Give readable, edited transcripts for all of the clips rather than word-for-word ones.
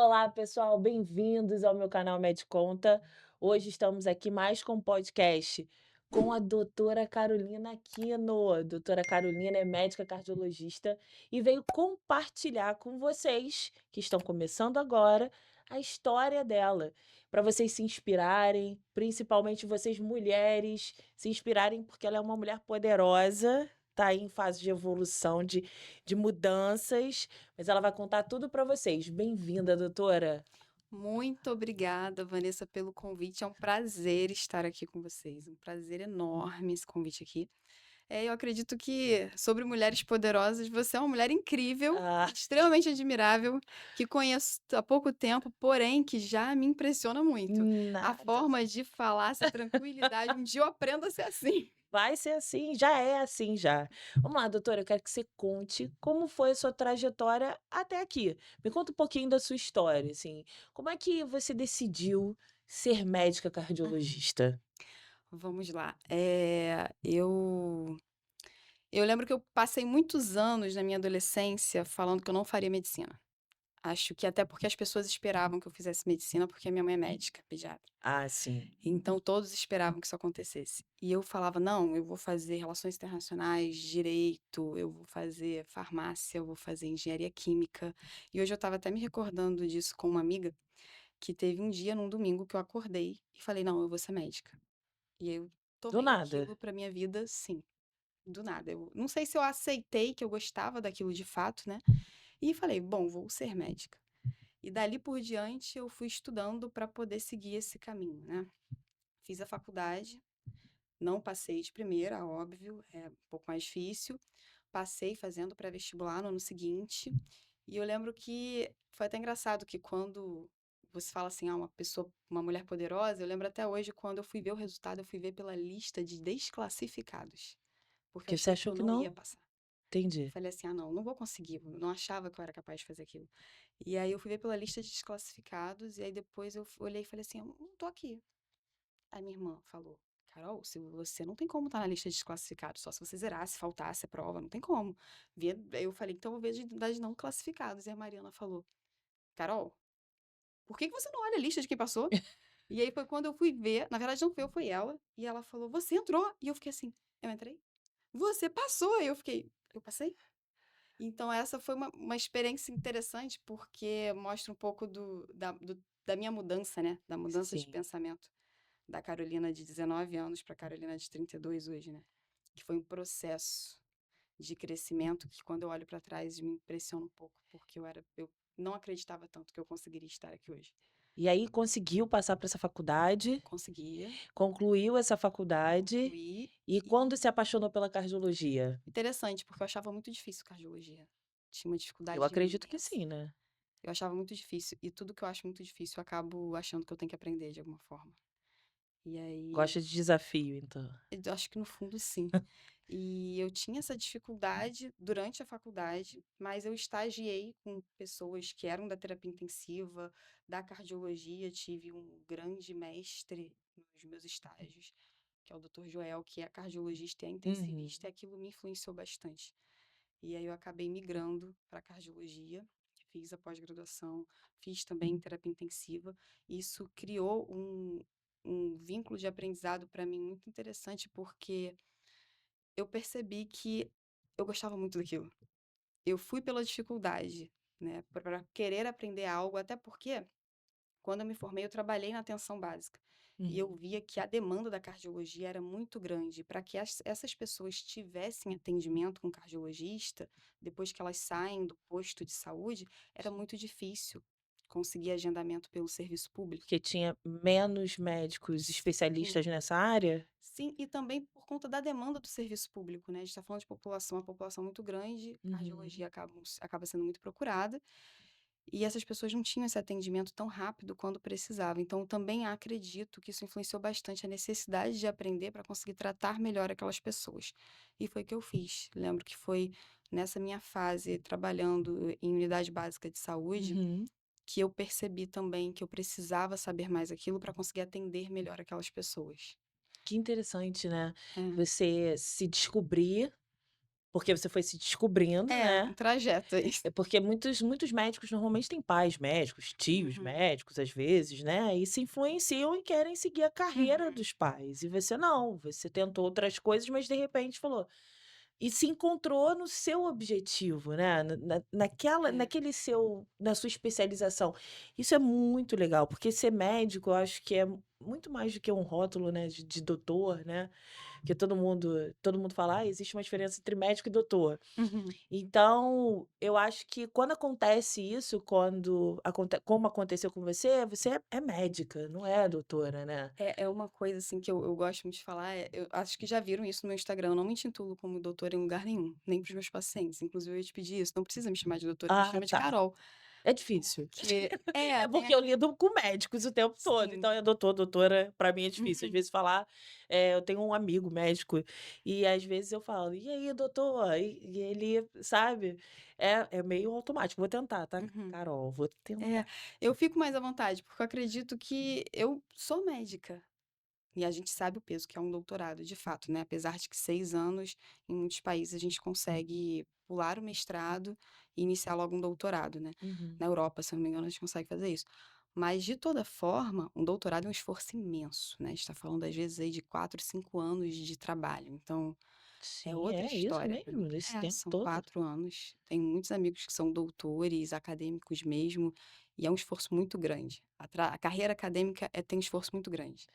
Olá, pessoal, bem-vindos ao meu canal MedConta. Hoje estamos aqui mais com um podcast com a doutora Carolina Aquino. A doutora Carolina é médica cardiologista e veio compartilhar com vocês, que estão começando agora, a história dela, para vocês se inspirarem, principalmente vocês mulheres, se inspirarem porque ela é uma mulher poderosa, está aí em fase de evolução, de mudanças, mas ela vai contar tudo para vocês. Bem-vinda, doutora. Muito obrigada, Vanessa, pelo convite. É um prazer estar aqui com vocês. Um prazer enorme esse convite aqui. Eu acredito que sobre mulheres poderosas, você é uma mulher incrível, Ah, extremamente admirável, que conheço há pouco tempo, porém que já me impressiona muito. A nada. forma de falar, essa tranquilidade. Um dia eu aprendo a ser assim. Vai ser assim, já é assim já. Vamos lá, doutora, eu quero que você conte como foi a sua trajetória até aqui. Me conta um pouquinho da sua história, assim. Como é que você decidiu ser médica cardiologista? Vamos lá. Eu lembro que eu passei muitos anos na minha adolescência falando que eu não faria medicina. Acho que até porque as pessoas esperavam que eu fizesse medicina, porque a minha mãe é médica, pediatra. Ah, sim. Então todos esperavam que isso acontecesse. E eu falava: "Não, eu vou fazer relações internacionais, direito, eu vou fazer farmácia, eu vou fazer engenharia química". E hoje eu estava até me recordando disso com uma amiga, que teve um dia num domingo que eu acordei e falei: "Não, eu vou ser médica". E eu Do tomei nada. aquilo pra minha vida, sim, do nada. Eu não sei se eu aceitei que eu gostava daquilo de fato, né, e falei: "Bom, vou ser médica". E dali por diante eu fui estudando para poder seguir esse caminho, né. Fiz a faculdade, não passei de primeira, óbvio, é um pouco mais difícil. Passei fazendo pré-vestibular no ano seguinte, e eu lembro que foi até engraçado que quando você fala assim: "Ah, uma mulher poderosa", eu lembro até hoje quando eu fui ver o resultado, eu fui ver pela lista de desclassificados, porque eu Que você achei que achou eu que não não? ia passar. Entendi. Falei assim: "Ah, não, não vou conseguir", eu não achava que eu era capaz de fazer aquilo. E aí eu fui ver pela lista de desclassificados, e aí depois olhei e falei assim: "Eu não tô aqui". Aí minha irmã falou: "Carol, se você não tem como estar na lista de desclassificados, só se você zerasse, faltasse a prova, não tem como". Aí eu falei: "Então eu vou ver das não classificados". E a Mariana falou: "Carol, por que que você não olha a lista de quem passou?". E aí foi quando eu fui ver, na verdade não foi eu, foi ela, e ela falou: "Você entrou?". E eu fiquei assim: "Eu entrei?". "Você passou?". E eu fiquei: "Eu passei?". Então essa foi uma experiência interessante, porque mostra um pouco da minha mudança, né, da mudança de Sim. pensamento da Carolina de 19 anos para a Carolina de 32 hoje, né, que foi um processo de crescimento que quando eu olho para trás me impressiona um pouco, porque eu não acreditava tanto que eu conseguiria estar aqui hoje. E aí conseguiu passar para essa faculdade, Conseguia, concluiu essa faculdade, concluí e e quando se apaixonou pela cardiologia? interessante, porque eu achava muito difícil cardiologia. Tinha uma Eu dificuldade acredito que imensa. sim, né. Eu achava muito difícil e tudo que eu acho muito difícil eu acabo achando que eu tenho que aprender de alguma forma. E aí Gosta de desafio, então. eu acho que no fundo sim. E eu tinha essa dificuldade durante a faculdade, mas eu estagiei com pessoas que eram da terapia intensiva, da cardiologia, tive um grande mestre nos meus estágios, que é o Dr. Joel, que é cardiologista e é Uhum. intensivista, e aquilo me influenciou bastante. E aí eu acabei migrando para cardiologia, fiz a pós-graduação, fiz também terapia intensiva. Isso criou um vínculo de aprendizado para mim muito interessante, porque eu percebi que eu gostava muito daquilo. Eu fui pela dificuldade, né, para querer aprender algo, até porque quando eu me formei, eu trabalhei na atenção básica. E eu Uhum. via que a demanda da cardiologia era muito grande. Para que essas pessoas tivessem atendimento com cardiologista, depois que elas saem do posto de saúde, era muito difícil conseguir agendamento pelo serviço público. Porque tinha menos médicos Sim, especialistas nessa área? sim, e também por conta da demanda do serviço público, né? A gente está falando de população, uma população muito grande, Uhum. cardiologia acaba sendo muito procurada. E essas pessoas não tinham esse atendimento tão rápido quando precisava. Então, eu também acredito que isso influenciou bastante a necessidade de aprender para conseguir tratar melhor aquelas pessoas. E foi o que eu fiz. Lembro que foi nessa minha fase, trabalhando em unidade básica de saúde, Uhum. que eu percebi também que eu precisava saber mais aquilo para conseguir atender melhor aquelas pessoas. Que interessante, né, É, você se descobrir porque você foi se descobrindo, É, um né. trajeto é isso. É porque muitos médicos normalmente têm pais médicos, tios Uhum, médicos, às vezes, né, e se influenciam e querem seguir a carreira uhum, dos pais. E você não, você tentou outras coisas, mas de repente falou e se encontrou no seu objetivo, né, é. naquele na sua especialização. Isso é muito legal, porque ser médico eu acho que é muito mais do que um rótulo, né, de doutor, né, porque todo mundo fala: "Ah, existe uma diferença entre médico e doutor". Uhum. Então, eu acho que quando acontece isso, como aconteceu com você, você é médica, não é doutora, né. É uma coisa, assim, que eu gosto muito de falar, eu acho que já viram isso no meu Instagram, eu não me intitulo como doutora em lugar nenhum, nem para os meus pacientes, inclusive eu ia te pedir isso, não precisa me chamar de doutora, me Ah, chama de tá. Carol, É difícil. porque É tem porque eu lido com médicos o tempo todo, sim. então é doutor, doutora, pra mim é difícil. Às Uhum, vezes falar, eu tenho um amigo médico e às vezes eu falo: "E aí doutor?" E ele, sabe, é meio automático. Vou tentar, tá, uhum. Carol, vou É, tentar. eu fico mais à vontade, porque eu acredito que eu sou médica. E a gente sabe o peso que é um doutorado, de fato, né? Apesar de que 6 anos, em muitos países, a gente consegue pular o mestrado e iniciar logo um doutorado, né? Uhum. Na Europa, se eu não me engano, a gente consegue fazer isso. Mas, de toda forma, um doutorado é um esforço imenso, né? A gente está falando, às vezes, aí de 4, 5 anos de trabalho. Então, é Sim, outra é isso história. mesmo, nesse tempo São todo. 4 anos. Tenho muitos amigos que são doutores, acadêmicos mesmo, e é um esforço muito grande. A carreira acadêmica tem um esforço muito grande.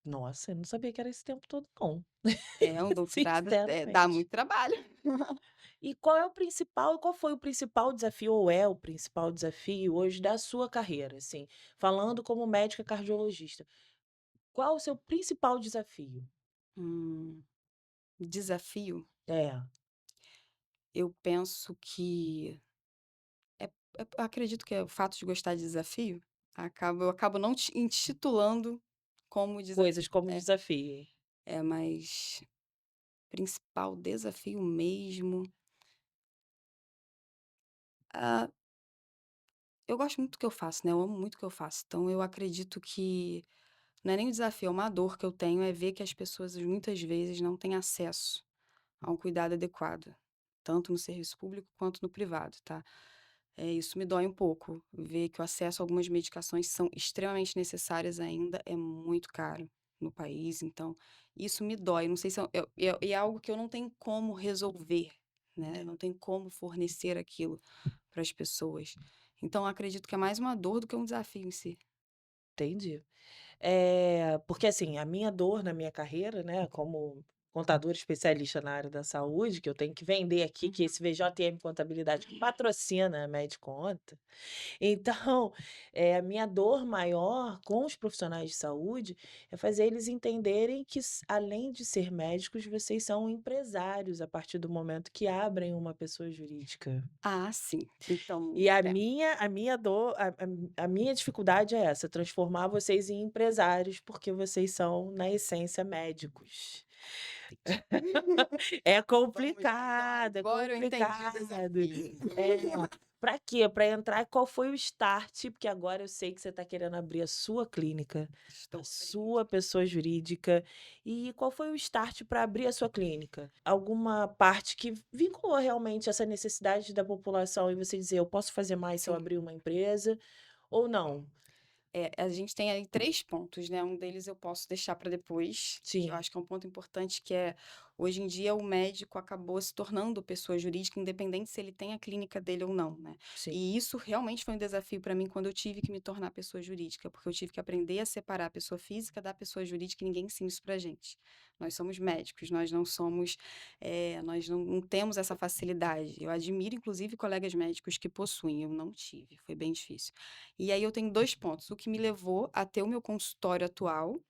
Nossa, eu não sabia que era esse tempo todo não, É, um doutorado, dá sinceramente. muito trabalho. E qual foi o principal desafio ou é o principal desafio hoje da sua carreira, assim, falando como médica cardiologista, qual o seu principal desafio? Hum, desafio, É, eu penso que é acredito que é o fato de gostar de desafio, eu acabo não te intitulando como coisas desafio. como desafio. Mas principal desafio mesmo, ah, eu gosto muito do que eu faço, né, eu amo muito o que eu faço, então eu acredito que não é nem um desafio, é uma dor que eu tenho, é ver que as pessoas muitas vezes não têm acesso a um cuidado adequado, tanto no serviço público quanto no privado, tá. Isso me dói um pouco, ver que o acesso a algumas medicações que são extremamente necessárias ainda é muito caro no país, então isso me dói, não sei se é algo que eu não tenho como resolver, né, não tenho como fornecer aquilo para as pessoas. Então acredito que é mais uma dor do que um desafio em si. Entendi. Porque assim, a minha dor na minha carreira, né, como contadora especialista na área da saúde, que eu tenho que vender aqui, que Uhum. esse VJM Contabilidade que patrocina a Medconta. Então, a minha dor maior com os profissionais de saúde é fazer eles entenderem que além de ser médicos, vocês são empresários a partir do momento que abrem uma pessoa jurídica. Ah, sim. Então, E a minha dor, a minha dificuldade é essa, transformar vocês em empresários, porque vocês são, na essência, médicos. entendi. É Vamos lá, então complicado, é agora eu entendi o complicado. desafio. É. Pra quê? Pra entrar qual foi o start, porque agora eu sei que você está querendo abrir a sua clínica, a Estou sua compreendendo. pessoa jurídica, e qual foi o start para abrir a sua clínica? Alguma parte que vinculou realmente essa necessidade da população e você dizer: "Eu posso fazer mais se eu Sim. abrir uma empresa", ou não? A gente tem aí 3 pontos, né, um deles eu posso deixar para depois, que eu Sim, acho que é um ponto importante, que é, hoje em dia o médico acabou se tornando pessoa jurídica, independente se ele tem a clínica dele ou não, né. sim. E isso realmente foi um desafio para mim quando eu tive que me tornar pessoa jurídica, porque eu tive que aprender a separar a pessoa física da pessoa jurídica e ninguém ensina isso pra gente. Nós somos médicos, nós não somos, nós não temos essa facilidade. Eu admiro inclusive colegas médicos que possuem, eu não tive, foi bem difícil. E aí eu tenho 2 pontos, o que me levou a ter o meu consultório atual,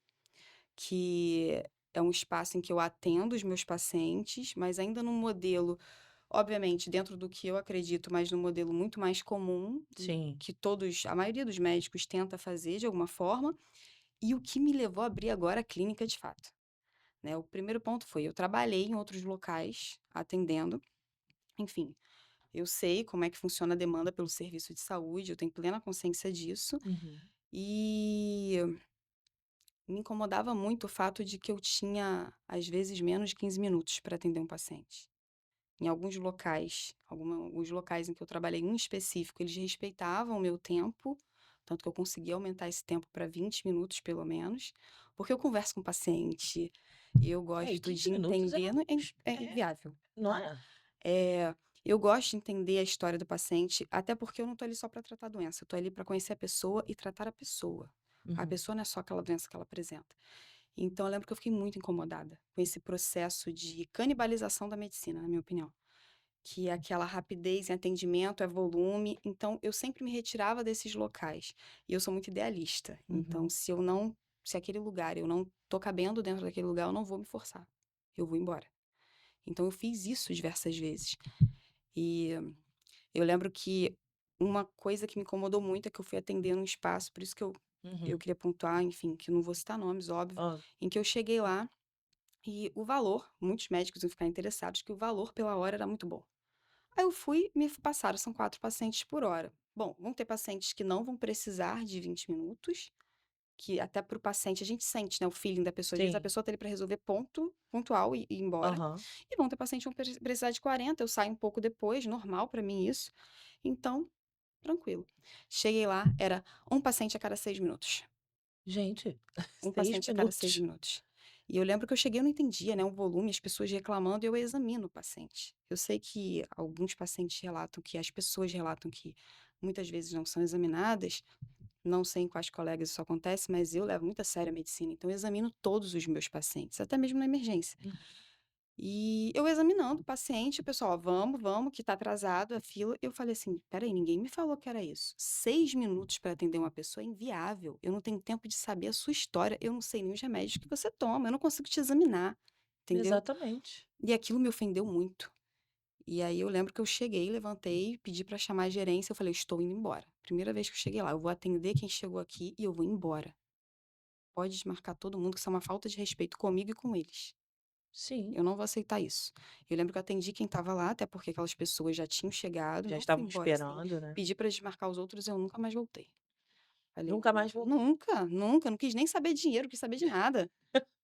que é um espaço em que eu atendo os meus pacientes, mas ainda num modelo, obviamente dentro do que eu acredito, mas num modelo muito mais comum, Sim. que a maioria dos médicos tenta fazer de alguma forma, e o que me levou a abrir agora a clínica de fato, né. O primeiro ponto foi, eu trabalhei em outros locais atendendo, enfim, eu sei como é que funciona a demanda pelo serviço de saúde, eu tenho plena consciência disso. Uhum. E me incomodava muito o fato de que eu tinha, às vezes, menos de 15 minutos para atender um paciente. Em alguns locais em que eu trabalhei, um específico, eles respeitavam o meu tempo, tanto que eu consegui aumentar esse tempo para 20 minutos, pelo menos, porque eu converso com o paciente, eu É, e gosto 15 de minutos entender, é é inviável, não tá? é? Eu gosto de entender a história do paciente, até porque eu não tô ali só para tratar a doença, eu tô ali para conhecer a pessoa e tratar a pessoa. A Uhum, pessoa não é só aquela doença que ela apresenta. Então, eu lembro que eu fiquei muito incomodada com esse processo de canibalização da medicina, na minha opinião. Que é aquela rapidez em atendimento, é volume. Então, eu sempre me retirava desses locais. E eu sou muito idealista. Então, uhum. se aquele lugar eu não tô cabendo dentro daquele lugar, eu não vou me forçar. Eu vou embora. Então, eu fiz isso diversas vezes. E eu lembro que uma coisa que me incomodou muito é que eu fui atender num espaço, por isso que eu Uhum. queria pontuar, enfim, que eu não vou citar nomes, óbvio, Hã. em que eu cheguei lá e o valor, muitos médicos iam ficar interessados, que o valor pela hora era muito bom. Aí eu fui, me passaram, são 4 pacientes por hora. Bom, vão ter pacientes que não vão precisar de 20 minutos, que até para o paciente a gente sente, né, o feeling da pessoa. Às vezes a Sim. pessoa tá ali para resolver ponto, pontual e ir embora. Aham. E vão ter pacientes que vão precisar de 40, eu saio um pouco depois, normal para mim isso. Então, tranquilo. Cheguei lá, era um paciente a cada 6 minutos. Gente, Um 6 paciente a cada 6 minutos. minutos. E eu lembro que eu cheguei, eu não entendia, né, o volume, as pessoas reclamando, e eu examino o paciente. Eu sei que alguns pacientes relatam que as pessoas relatam que muitas vezes não são examinadas, não sei em quais colegas isso acontece, mas eu levo muito a sério a medicina, então eu examino todos os meus pacientes, até mesmo na emergência. Uhum. E eu examinando o paciente, o pessoal: "Ó, vamos, vamos, que tá atrasado a fila". Eu falei assim: "Espera aí, ninguém me falou que era isso. 6 minutos para atender uma pessoa é inviável. Eu não tenho tempo de saber a sua história, eu não sei nem os remédios que você toma, eu não consigo te examinar", entendeu? Exatamente. E aquilo me ofendeu muito. E aí eu lembro que eu cheguei, levantei, pedi para chamar a gerência, eu falei: "Estou indo embora. Primeira vez que eu cheguei lá, eu vou atender quem chegou aqui e eu vou embora. Pode desmarcar todo mundo, que isso é uma falta de respeito comigo e com eles". Sim, Eu não vou aceitar isso. Eu lembro que eu atendi quem estava lá, até porque aquelas pessoas já tinham chegado, já não fui estavam embora assim. esperando, né. Pedi para desmarcar os outros, eu nunca mais voltei. Falei: Nunca mais voltou. Nunca, nunca, não quis nem saber de dinheiro, não quis saber de nada.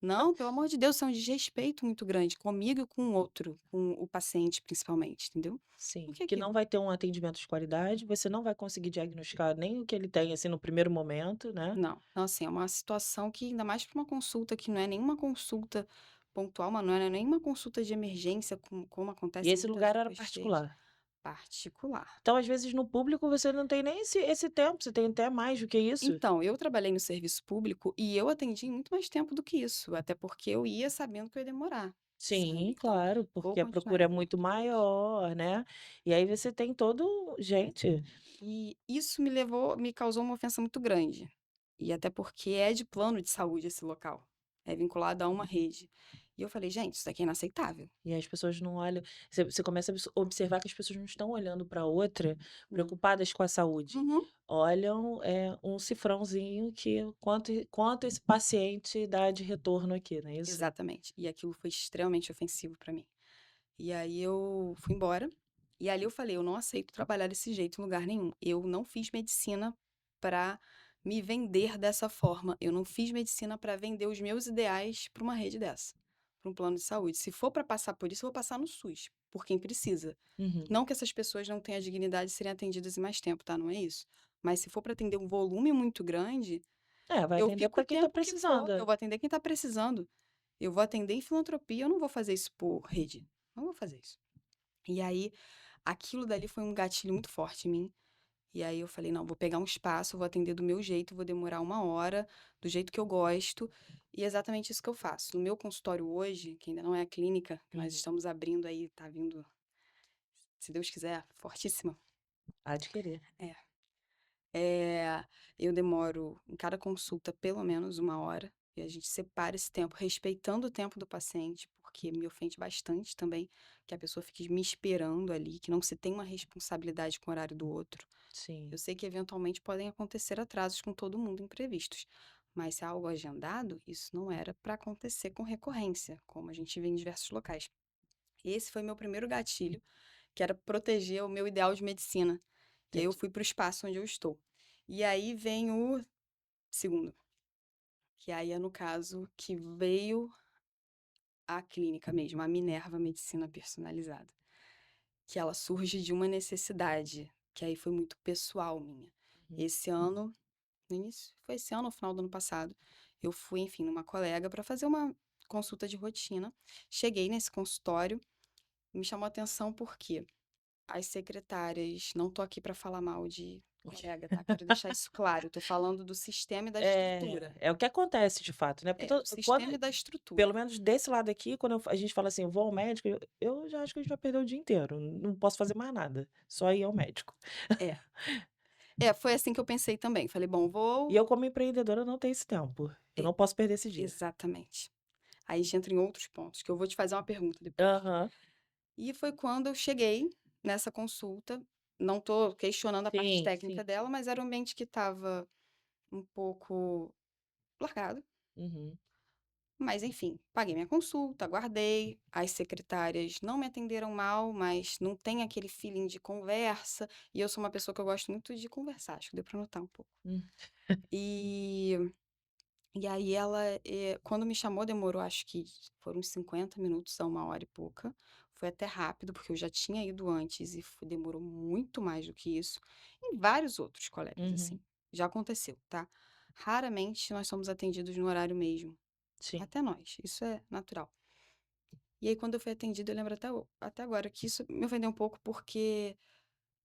Não, pelo amor de Deus, isso é um desrespeito muito grande comigo e com o outro, com o paciente principalmente, entendeu?" O Sim, que é que não aquilo? vai ter um atendimento de qualidade, você não vai conseguir diagnosticar nem o que ele tem, assim, no primeiro momento, né. Não, não, assim, é uma situação que ainda mais para uma consulta que não é nenhuma consulta pontual, mas não é nem uma consulta de emergência, como E acontece em esse muitas lugar era outras redes, particular. particular. Então, às vezes, no público você não tem nem esse tempo, você tem até mais do que isso. Então, eu trabalhei no serviço público e eu atendi muito mais tempo do que isso, até porque eu ia sabendo que eu ia demorar, sabe. Sim, Então, claro, vou porque a continuar procura é indo, muito hoje. maior, né. E aí você tem todo gente, E isso me causou uma ofensa muito grande. E até porque é de plano de saúde esse local, é vinculado a uma rede. E eu falei: "Gente, isso daqui é inaceitável". e as pessoas não olham, você começa a observar que as pessoas não estão olhando para outra Hum. preocupadas com a saúde. Uhum. Olham, um cifrãozinho que quanto esse paciente dá de retorno aqui, não é isso? Exatamente. E aquilo foi extremamente ofensivo para mim. E aí eu fui embora, e ali eu falei: "Eu não aceito trabalhar desse jeito em lugar nenhum. Eu não fiz medicina para me vender dessa forma. Eu não fiz medicina para vender os meus ideais para uma rede dessa, para um plano de saúde. Se for para passar por isso, eu vou passar no SUS, por quem precisa. Uhum. Não que essas pessoas não tenham a dignidade de serem atendidas em mais tempo, tá, não é isso. Mas se for para atender um volume muito grande, É, vai eu atender fico o para quem está tempo que for, eu precisando. vou atender quem está precisando. Eu vou atender em filantropia, eu não vou fazer isso por rede. Não vou fazer isso". E aí, aquilo dali foi um gatilho muito forte em mim. E aí eu falei: "Não, vou pegar um espaço, vou atender do meu jeito, vou demorar 1 hora, do jeito que eu gosto". E é exatamente isso que eu faço. No meu consultório hoje, que ainda não é a clínica, que nós Uhum. estamos abrindo aí, tá vindo, se Deus quiser, fortíssima. Há de querer. É. Eu demoro em cada consulta pelo menos 1 hora, e a gente separa esse tempo respeitando o tempo do paciente, porque me ofende bastante também que a pessoa fique me esperando ali, que não se tem uma responsabilidade com o horário do outro. Eu Sim. sei que eventualmente podem acontecer atrasos com todo mundo imprevistos, mas se é algo agendado, isso não era para acontecer com recorrência, como a gente vê em diversos locais. Esse foi meu primeiro gatilho, que era proteger o meu ideal de medicina. E aí eu Entendi. fui para o espaço onde eu estou. E aí vem o segundo, que aí é no caso que veio a clínica mesmo, a Minerva Medicina Personalizada. que ela surge de uma necessidade, que aí foi muito pessoal minha. Uhum. Esse ano, no início, foi esse ano, no final do ano passado, eu fui, enfim, numa colega para fazer uma consulta de rotina. Cheguei nesse consultório, me chamou a atenção porque as secretárias, não tô aqui para falar mal de colega, tá? Quero deixar isso claro. Eu tô falando do sistema e da estrutura. É o que acontece de fato, né, porque É, do quando sistema e da estrutura. pelo menos desse lado aqui, quando a gente fala assim: "Eu vou ao médico", eu já acho que a gente vai perder o dia inteiro, não posso fazer mais nada, só ir ao médico. É. É, foi assim que eu pensei também. Falei: "Bom, E vou". eu como empreendedora não tenho esse tempo, eu E não posso perder esse dia. exatamente. Aí a gente entra em outros pontos, que eu vou te fazer uma pergunta depois. Aham. E foi quando eu cheguei nessa consulta, não tô questionando a parte Sim, sim. técnica dela, mas era um ambiente que estava um pouco largado. Uhum. Mas enfim, paguei minha consulta, aguardei. As secretárias não me atenderam mal, mas não tem aquele feeling de conversa. E eu sou uma pessoa que eu gosto muito de conversar, acho que deu pra notar um pouco. Hum. E, e aí ela, quando me chamou, demorou acho que foram uns 50 minutos a 1 hora e pouca. Foi até rápido, porque eu já tinha ido antes e demorou muito mais do que isso. E vários outros colegas, assim. Uhum. Já aconteceu, tá? Raramente nós somos atendidos no horário mesmo. Sim. Até nós, isso é natural. E aí, quando eu fui atendida, eu lembro até agora que isso me ofendeu um pouco, porque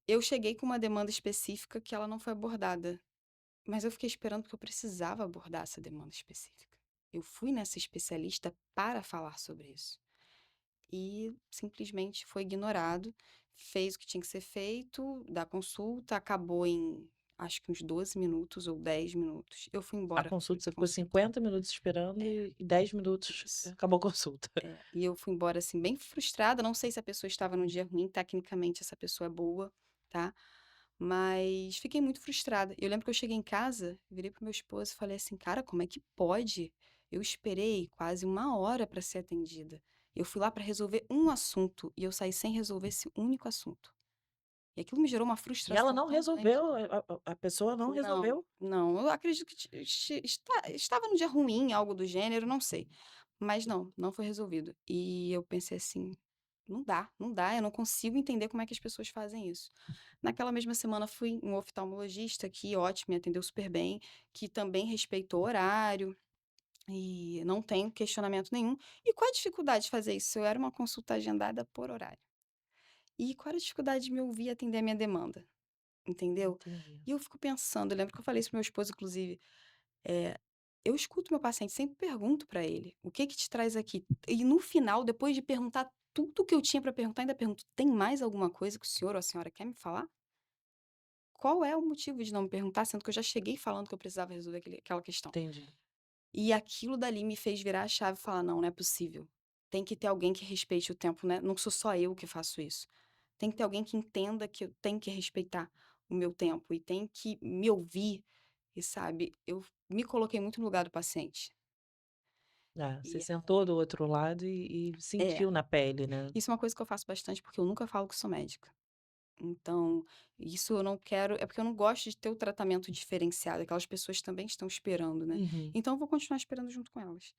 eu cheguei com uma demanda específica que ela não foi abordada. Mas eu fiquei esperando porque eu precisava abordar essa demanda específica. Eu fui nessa especialista para falar sobre isso. E simplesmente foi ignorado, fez o que tinha que ser feito, da consulta, acabou em acho que uns 12 minutos ou 10 minutos. Eu fui A embora consulta você ficou consulta. 50 minutos esperando É, e 10 minutos isso. acabou a consulta. É, e eu fui embora, assim, bem frustrada, não sei se a pessoa estava num dia ruim, tecnicamente essa pessoa é boa, tá, mas fiquei muito frustrada. Eu lembro que eu cheguei em casa, virei para o meu esposo e falei assim: "Cara, como é que pode? Eu esperei quase 1 hora para ser atendida. Eu fui lá para resolver um assunto e eu saí sem resolver esse único assunto". E aquilo me gerou uma E ela frustração não tão grande. resolveu, a pessoa não Não, resolveu? não, eu acredito que estava num dia ruim, algo do gênero, não sei. Mas não, não foi resolvido. E eu pensei assim: "Não dá, não dá, eu não consigo entender como é que as pessoas fazem isso". Naquela mesma semana fui em um oftalmologista que, ótimo, me atendeu super bem, que também respeitou o horário, e não tem questionamento nenhum. E qual a dificuldade de fazer isso? Eu era uma consulta agendada por horário. E qual era a dificuldade de me ouvir e atender a minha demanda, entendeu? Entendi. E eu fico pensando, eu lembro que eu falei isso para meu esposo inclusive, eh, eu escuto meu paciente, sempre pergunto para ele: "O que que te traz aqui?" E no final, depois de perguntar tudo que eu tinha para perguntar, ainda pergunto: "Tem mais alguma coisa que o senhor ou a senhora quer me falar?" Qual é o motivo de não me perguntar, sendo que eu já cheguei falando que eu precisava resolver aquela questão. Entendi. E aquilo dali me fez virar a chave e falar: "Não, não é possível. Tem que ter alguém que respeite o tempo, né, não sou só eu que faço isso. Tem que ter alguém que entenda que eu tenho que respeitar o meu tempo e tem que me ouvir", e sabe, eu me coloquei muito no lugar do paciente. Ah, você E sentou do outro lado e é, sentiu na pele, né. isso é uma coisa que eu faço bastante, porque eu nunca falo que sou médica. Então, isso eu não quero é porque eu não gosto de ter o tratamento diferenciado, aquelas pessoas também estão esperando, né. Uhum. Então eu vou continuar esperando junto com elas.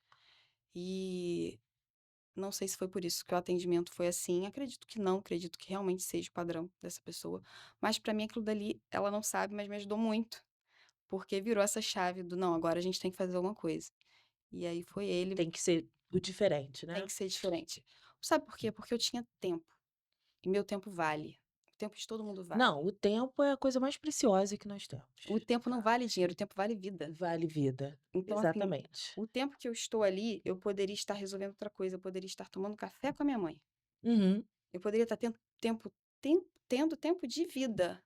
E não sei se foi por isso que o atendimento foi assim, acredito que não, acredito que realmente seja o padrão dessa pessoa, mas pra mim aquilo dali, ela não sabe, mas me ajudou muito, porque virou essa chave do: "Não, agora a gente tem que fazer alguma coisa". E aí foi ele, Tem que ser o diferente, tem né. que ser diferente. Sabe por quê? Porque eu tinha tempo, e meu tempo vale. O tempo de todo mundo vale. Não, o tempo é a coisa mais preciosa que nós O temos, tempo não tá. vale dinheiro, o tempo vale vida. Vale vida. Então, assim, Exatamente. o tempo que eu estou ali, eu poderia estar resolvendo outra coisa, eu poderia estar tomando café com a minha mãe. Uhum. Eu poderia estar tendo tempo de vida.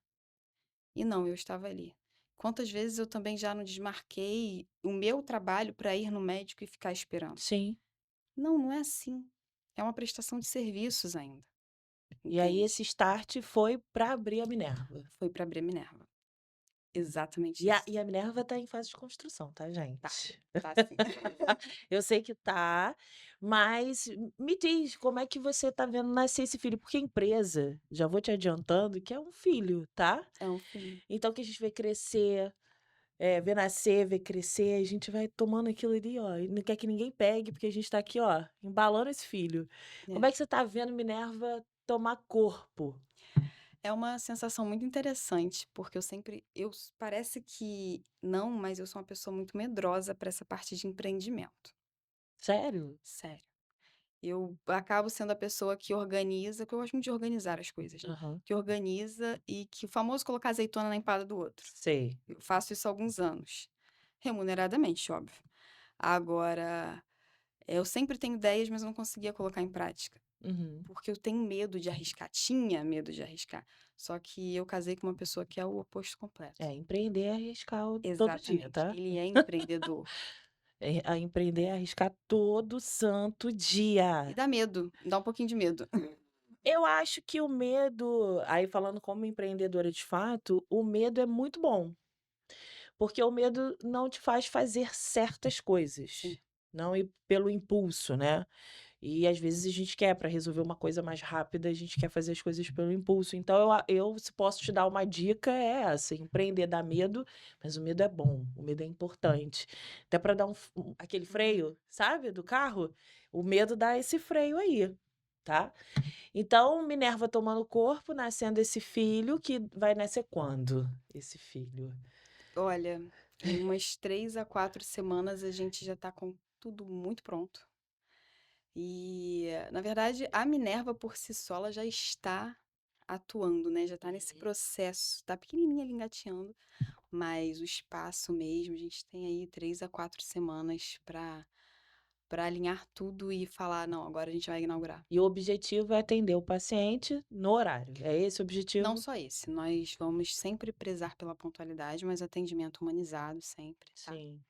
E não, eu estava ali. Quantas vezes eu também já não desmarquei o meu trabalho para ir no médico e ficar esperando. Sim. Não, não é assim. É uma prestação de serviços ainda, E aí entende? esse start foi para abrir a Minerva. Foi para abrir a Minerva. E Exatamente a isso. e a Minerva tá em fase de construção, tá, Tá, gente. tá sim. Eu sei que tá, mas me diz como é que você tá vendo nascer esse filho? Porque a empresa, já vou te adiantando, que é um filho, tá. É um filho. Então que a gente vê crescer, vê nascer, vê crescer, a gente vai tomando aquilo ali, ó, e não quer que ninguém pegue, porque a gente tá aqui, ó, embalando esse filho. Como É. é que você tá vendo Minerva tomar corpo? É uma sensação muito interessante, porque parece que não, mas eu sou uma pessoa muito medrosa para essa parte de empreendimento, Sério? sério. Eu acabo sendo a pessoa que organiza, que eu gosto muito de organizar as coisas, né, Aham. que organiza e que o famoso colocar azeitona na empada do outro. Sei. Eu faço isso há alguns anos, remuneradamente, óbvio. Agora, eu sempre tenho ideias, mas eu não conseguia colocar em prática. Uhum. Porque eu tenho medo de arriscar, tinha medo de arriscar. Só que eu casei com uma pessoa que é o oposto completo. É, empreender é arriscar todo dia, Exatamente, tá? ele é empreendedor. A empreender é arriscar todo santo E dia. dá medo, dá um pouquinho de medo. Eu acho que o medo, aí falando como empreendedora de fato, o medo é muito bom, porque o medo não te faz fazer certas Sim. coisas, não ir pelo impulso, né? E às vezes a gente quer, para resolver uma coisa mais rápida, a gente quer fazer as coisas pelo impulso. Então se posso te dar uma dica é essa, empreender dá medo, mas o medo é bom, o medo é importante. Até para dar aquele Uhum. freio, sabe, do carro, o medo dá esse freio aí, tá? Então, Minerva tomando corpo, nascendo esse filho, que vai nascer quando, esse filho? Olha, em umas 3 a 4 semanas a gente já tá com tudo muito pronto. E, na verdade, a Minerva por si só, ela já está atuando, né, já tá nesse Uhum. processo, tá pequenininha ali engateando, mas o espaço mesmo, a gente tem aí 3 a 4 semanas para alinhar tudo e falar: "Não, agora a gente vai inaugurar". E o objetivo é atender o paciente no horário, é esse o Não objetivo? só esse, nós vamos sempre prezar pela pontualidade, mas atendimento humanizado sempre, tá. Sim.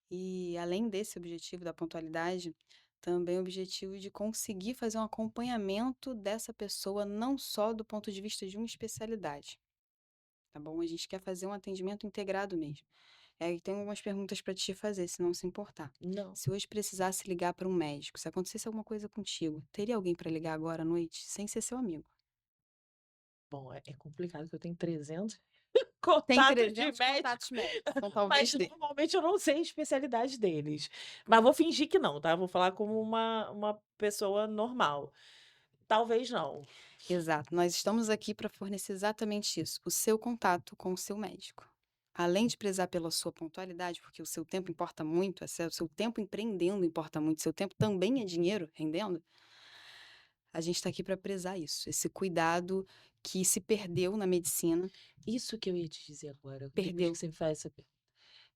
E além desse objetivo da pontualidade, também o objetivo de conseguir fazer um acompanhamento dessa pessoa, não só do ponto de vista de uma especialidade, tá bom? A gente quer fazer um atendimento integrado mesmo. E tem algumas perguntas para te fazer, se não se importar. Não. Se hoje precisasse ligar para um médico, se acontecesse alguma coisa contigo, teria alguém para ligar agora à noite, sem ser seu amigo? Bom, é complicado que eu tenho 300 Tem contatos de 300 médico, contatos médicos, então talvez mas dê. normalmente eu não sei a especialidade deles. Mas vou fingir que não, tá, vou falar como uma pessoa normal. Talvez não. Exato, nós estamos aqui para fornecer exatamente isso, o seu contato com o seu médico. Além de prezar pela sua pontualidade, porque o seu tempo importa muito, o seu tempo empreendendo importa muito, seu tempo também é dinheiro rendendo, a gente está aqui para prezar isso, esse cuidado que se perdeu na medicina, Isso que eu ia te dizer agora, depois que perdeu, você me faz essa pergunta.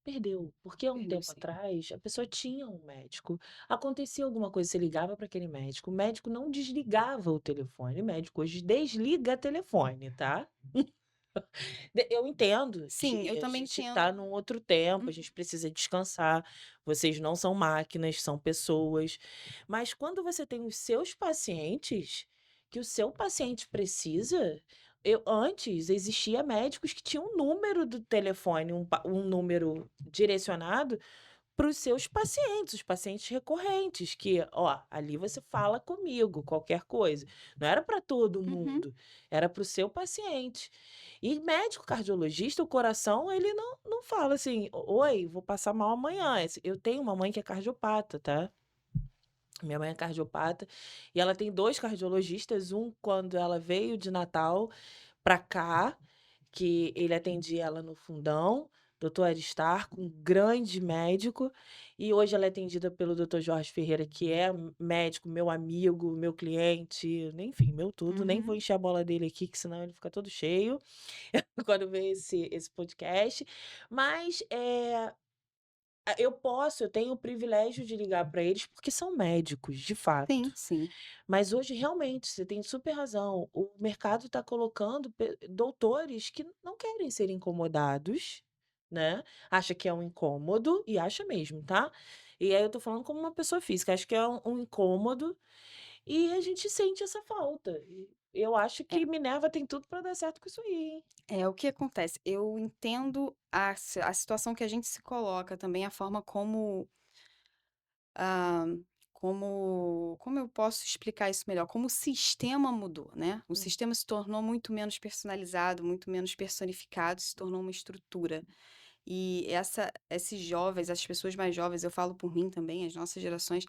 Perdeu, porque há um perdeu tempo sim. atrás a pessoa tinha um médico, acontecia alguma coisa, você ligava para aquele médico, o médico não desligava o telefone, o médico hoje desliga telefone, tá? Eu entendo Sim, eu que a também gente está entendo. num outro tempo, a Uhum, gente precisa descansar, vocês não são máquinas, são pessoas. Mas quando você tem os seus pacientes, que o seu paciente precisa, antes existia médicos que tinham um número do telefone, um número direcionado para os seus pacientes, os pacientes recorrentes, que, ó, ali você fala comigo, qualquer coisa. Não era para todo uhum, mundo, era para o seu paciente. E médico cardiologista, o coração, ele não fala assim: oi, vou passar mal amanhã. Eu tenho uma mãe que é cardiopata, tá? Minha mãe é cardiopata e ela tem dois cardiologistas, um quando ela veio de Natal para cá, que ele atendia ela no Fundão, doutor Aristarco, um grande médico, e hoje ela é atendida pelo doutor Jorge Ferreira, que é médico, meu amigo, meu cliente, enfim, meu tudo. Nem vou uhum. encher a bola dele aqui, que senão ele fica todo cheio quando vê esse podcast. Mas eu tenho o privilégio de ligar para eles porque são médicos, de Sim, fato. sim. Mas hoje, realmente, você tem super razão. O mercado está colocando doutores que não querem ser incomodados, né? Acha que é um incômodo, e acha mesmo, tá? E aí eu tô falando como uma pessoa física, acho que é um incômodo, e a gente sente essa falta. E eu acho É. que Minerva tem tudo para dar certo com isso aí, hein? É, o que acontece? Eu entendo a situação que a gente se coloca também, a forma ah, como eu posso explicar isso melhor? Como o sistema mudou, né? O Hum. sistema se tornou muito menos personalizado, muito menos personificado, se tornou uma estrutura. E esses jovens, as pessoas mais jovens, eu falo por mim também, as nossas gerações,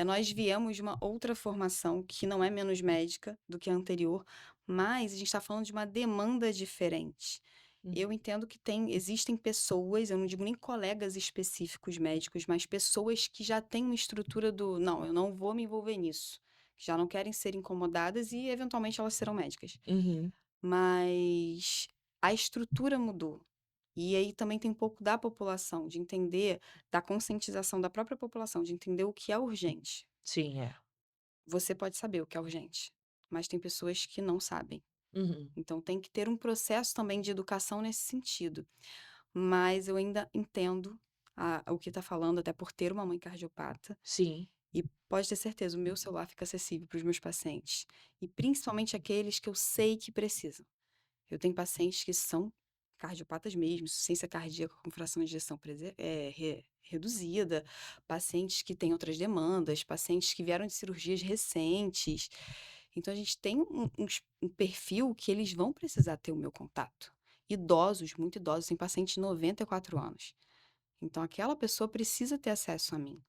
Nós viemos de uma outra formação que não é menos médica do que a anterior, mas a gente está falando de uma demanda diferente. Uhum. Eu entendo que existem pessoas, eu não digo nem colegas específicos médicos, mas pessoas que já têm uma estrutura do, não, eu não vou me envolver nisso, que já não querem ser incomodadas e eventualmente elas serão médicas. Uhum. Mas a estrutura mudou. E aí também tem um pouco da população, de entender, da conscientização da própria população, de entender o que é urgente. Sim, é. Você pode saber o que é urgente, mas tem pessoas que não sabem. Uhum. Então tem que ter um processo também de educação nesse sentido. Mas eu ainda entendo o que está falando, até por ter uma mãe cardiopata. Sim. E pode ter certeza, o meu celular fica acessível para os meus pacientes. E principalmente aqueles que eu sei que precisam. Eu tenho pacientes que são cardiopatas mesmo, insuficiência cardíaca com fração de ejeção reduzida, pacientes que têm outras demandas, pacientes que vieram de cirurgias recentes. Então, a gente tem um perfil que eles vão precisar ter o meu contato. Idosos, muito idosos, tem paciente de 94 anos. Então, aquela pessoa precisa ter acesso a mim.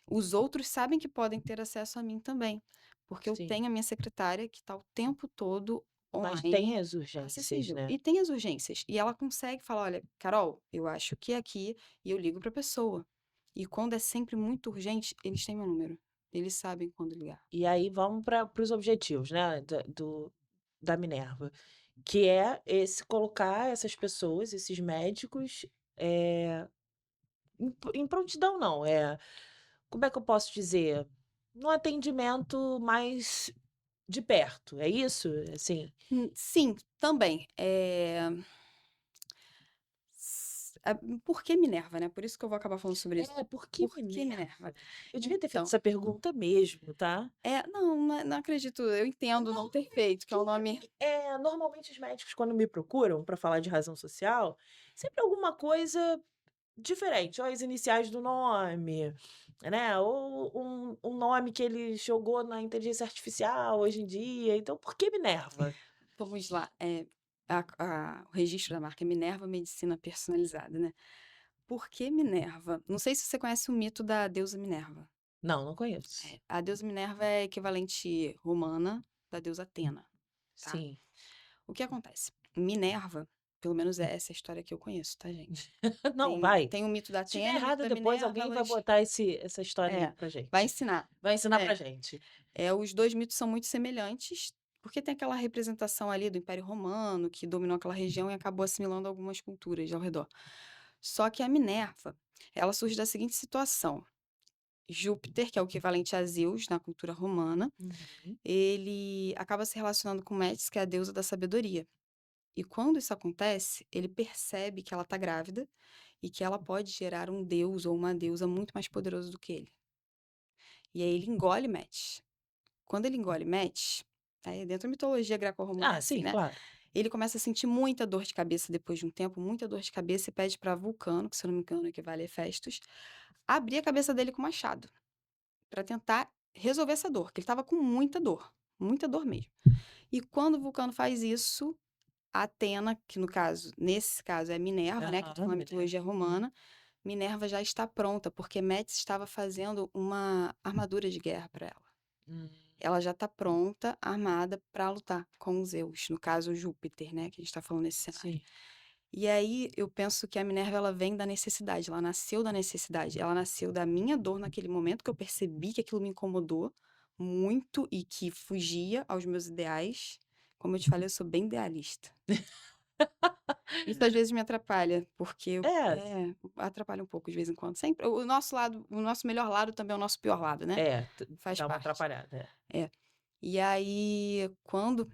Os outros sabem que podem ter acesso a mim também, porque eu Sim. tenho a minha secretária que está o tempo todo Mas tem online, as urgências, acessível. né. E tem as urgências. E ela consegue falar: olha, Carol, eu acho que é aqui, e eu ligo para a pessoa. E quando é sempre muito urgente, eles têm meu número. Eles sabem quando ligar. E aí vamos para os objetivos, né, da Minerva, que é esse colocar essas pessoas, esses médicos, em prontidão não, como é que eu posso dizer? No atendimento mais de perto, é isso? Assim, Sim, também. Por que Minerva, né? Por isso que eu vou acabar falando sobre isso. por que Por que Minerva? Minerva? Eu devia ter feito Então, essa pergunta mesmo, tá? não, não acredito, eu entendo não ter feito, que é um nome. Normalmente os médicos quando me procuram para falar de razão social, sempre alguma coisa diferente, ou as iniciais do nome, né, ou um nome que ele jogou na inteligência artificial hoje em dia, então por que Minerva? Vamos lá, o registro da marca é Minerva Medicina Personalizada, né. Por que Minerva? Não sei se você conhece o mito da deusa Minerva. Não, não conheço. A deusa Minerva é equivalente romana da deusa Atena, tá. Sim. O que acontece? Minerva, pelo menos é essa a história que eu conheço, tá, gente. Não, Tem vai. tem o mito da Se estiver Atena, o mito errada da depois Minerva, alguém vai elas botar essa história aí é, pra vai gente. ensinar. Vai ensinar pra É. gente. Os 2 mitos são muito semelhantes, porque tem aquela representação ali do Império Romano, que dominou aquela região e acabou assimilando algumas culturas ao redor. Só que a Minerva, ela surge da seguinte situação: Júpiter, que é o equivalente a Zeus na cultura romana, Uhum. ele acaba se relacionando com Metis, que é a deusa da sabedoria. E quando isso acontece, ele percebe que ela está grávida e que ela pode gerar um deus ou uma deusa muito mais poderoso do que ele. E aí ele engole Metis. Quando ele engole Metis, aí dentro da mitologia greco-romana é Ah, assim, sim, né? claro. Ele começa a sentir muita dor de cabeça depois de um tempo, muita dor de cabeça, e pede para Vulcano, que se eu não me engano equivale a Hefestos, abrir a cabeça dele com machado, para tentar resolver essa dor, que ele estava com muita dor mesmo. E quando o Vulcano faz isso, a Atena, que no caso, nesse caso é Minerva, né, que eu tô Aham, falando da Minerva. mitologia romana, Minerva já está pronta, porque Metis estava fazendo uma armadura de guerra para ela. Hum, Ela já está pronta, armada para lutar com Zeus, no caso Júpiter, né, que a gente está falando nesse cenário. sim. E aí eu penso que a Minerva ela vem da necessidade, ela nasceu da necessidade, ela nasceu da minha dor naquele momento que eu percebi que aquilo me incomodou muito e que fugia aos meus ideais. Como eu te falei, eu sou bem idealista. Isso às vezes me atrapalha, porque É, atrapalha um pouco de vez em quando. Sempre o nosso lado, o nosso melhor lado também é o nosso pior lado, né? Faz dá uma parte. atrapalhada, é. É. E aí, quando